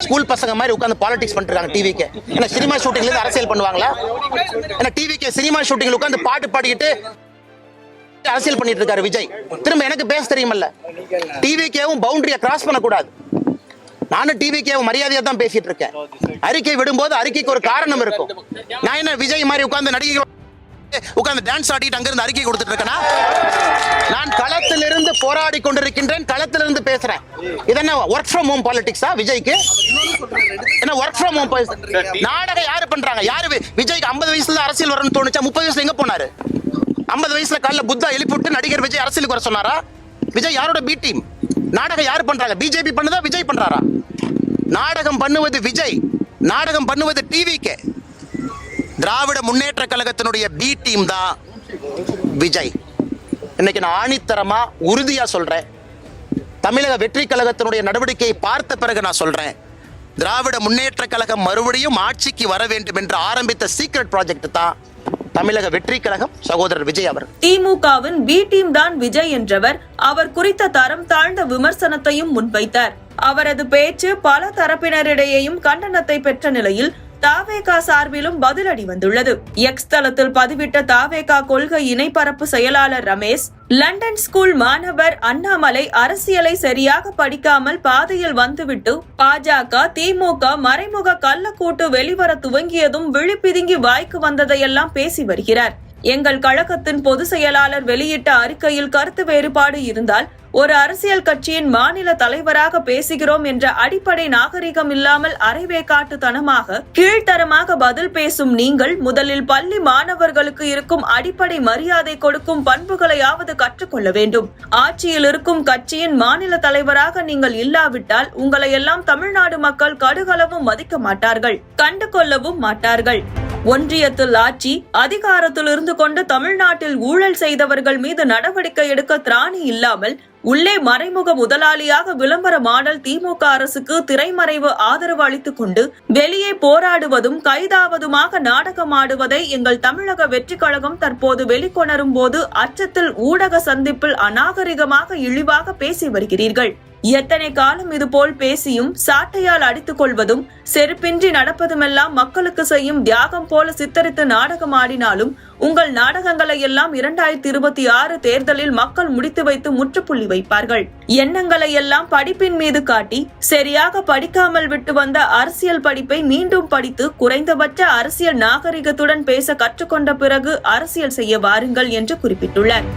School பசங்க மாதிரி உட்காந்து பாலிடிக்ஸ் பண்ணிட்டு இருக்காங்க டிவிக்கு. ஏன்னா சினிமா ஷூட்டிங்ல இருந்து அரசியல் பண்ணுவாங்களா? ஏன்னா டிவிக்கு சினிமா ஷூட்டிங்ல உட்காந்து பாட்டு பாடிக்கிட்டு அரசியல் பண்ணிட்டு இருக்காரு விஜய். திரும்ப எனக்கு பேச தெரியுமல்ல, டிவிக்கேவும் பவுண்டரியை கிராஸ் பண்ணக்கூடாது. நானும் டிவிக்கேவும் மரியாதையா தான் பேசிட்டு இருக்கேன். அறிக்கை விடும்போது அறிக்கைக்கு ஒரு காரணம் இருக்கும். நான் என்ன விஜய் மாதிரி உட்கார்ந்து நடிகை உட்கார்ந்து டான்ஸ் ஆடிட்டு அங்கிருந்து அறிக்கை கொடுத்துட்டு இருக்கேனா? நான் களத்திலிருந்து போராடி கொண்டிருக்கின்றேன், களத்திலிருந்து பேசுறேன். இது என்ன ஒர்க் ஃப்ரம் ஹோம் பாலிடிக்ஸா விஜய்க்கு? என்ன ஒர்க் ஃப்ரம் ஹோம்? நாடகம் யாரு பண்றாங்க? யாரு விஜய்க்கு 50 வயசுல அரசியல் வரணும்னு தோணுச்சா? 30 வயசுல எங்க போனாரு? 50 வயசுல காலைல புத்தா எழுப்பிவிட்டு நடிகர் விஜய் அரசியலுக்கு வர சொன்னாரா? விஜய் யாரோட பி டீம்? நாடகம் யாரு பண்றாங்க? பிஜேபி பண்ணுதா விஜய் பண்றாரா? நாடகம் பண்ணுவது விஜய், நாடகம் பண்ணுவது டிவிக்கு. திராவிட முன்னேற்ற கழகத்தினுடைய பி டீம் தான் விஜய். இன்னைக்கு நான் ஆணித்தரமா உறுதியா சொல்றேன், தமிழக வெற்றி கழகத்தினுடைய நடவடிக்கையை பார்த்த பிறகு நான் சொல்றேன், திராவிட முன்னேற்ற கழகம் மறுபடியும் ஆட்சிக்கு வர வேண்டும் என்று ஆரம்பித்த சீக்ரெட் ப்ராஜெக்ட் தான் தமிழக வெற்றி கழகம், சகோதரர் விஜய் அவர். திமுகவின் பி டீம் தான் விஜய் என்றவர் அவர் குறித்த தரம் தாழ்ந்த விமர்சனத்தையும் முன்வைத்தார். அவரது பேச்சு பல தரப்பினரிடையேயும் கண்டனத்தை பெற்ற நிலையில் தாவேகா சார்பிலும் பதிலடி வந்துள்ளது. எக்ஸ் தளத்தில் பதிவிட்ட தாவேகா கொள்கை இணைப்பரப்பு செயலாளர் ரமேஷ், லண்டன் ஸ்கூல் மாணவர் அண்ணாமலை அரசியலை சரியாக படிக்காமல் பாதையில் வந்துவிட்டு பாஜக திமுக மறைமுக கள்ளக்கூட்டு வெளிவர துவங்கியதும் விழிப்பிதுங்கி வாய்க்கு வந்ததையெல்லாம் பேசி வருகிறார். எங்கள் கழகத்தின் பொதுச் செயலாளர் வெளியிட்ட அறிக்கையில் கருத்து வேறுபாடு இருந்தால் ஒரு அரசியல் கட்சியின் மாநில தலைவராக பேசுகிறோம் என்ற அடிப்படை நாகரிகம் இல்லாமல் அரைவேக்காட்டுத்தனமாக கீழ்த்தரமாக பதில் பேசும் நீங்கள் முதலில் பள்ளி மாணவர்களுக்கு இருக்கும் அடிப்படை மரியாதை கொடுக்கும் பண்புகளையாவது கற்றுக்கொள்ள வேண்டும். ஆட்சியில் இருக்கும் கட்சியின் மாநில தலைவராக நீங்கள் இல்லாவிட்டால் உங்களை எல்லாம் தமிழ்நாடு மக்கள் கடுகளவும் மதிக்க மாட்டார்கள், கண்டு கொள்ளவும் மாட்டார்கள். ஒன்றியத்தில் ஆட்சி அதிகாரத்தில் இருந்து கொண்டு தமிழ்நாட்டில் ஊழல் செய்தவர்கள் மீது நடவடிக்கை எடுக்க திராணி இல்லாமல் உள்ளே மறைமுக முதலாளியாக விளம்பர மாடல் திமுக அரசுக்கு திரைமறைவு ஆதரவு அளித்துக் கொண்டு வெளியே போராடுவதும் கைதாவதுமாக நாடகமாடுவதை எங்கள் தமிழக வெற்றி கழகம் தற்போது வெளிக்கொணரும் போது அச்சத்தில் ஊடக சந்திப்பில் அநாகரிகமாக இழிவாக பேசி வருகிறீர்கள். எத்தனை காலம் இதுபோல் பேசியும் சாட்டையால் அடித்துக் கொள்வதும் செருப்பின்றி நடப்பதுமெல்லாம் மக்களுக்கு செய்யும் தியாகம் போல சித்தரித்து நாடகம் ஆடினாலும் உங்கள் நாடகங்களை எல்லாம் 2026 தேர்தலில் மக்கள் முடித்து வைத்து முற்றுப்புள்ளி வைப்பார்கள். எண்ணங்களை எல்லாம் படிப்பின் மீது காட்டி சரியாக படிக்காமல் விட்டு வந்த அரசியல் படிப்பை மீண்டும் படித்து குறைந்தபட்ச அரசியல் நாகரிகத்துடன் பேச கற்றுக்கொண்ட பிறகு அரசியல் செய்ய வாருங்கள் என்று குறிப்பிட்டுள்ளார்.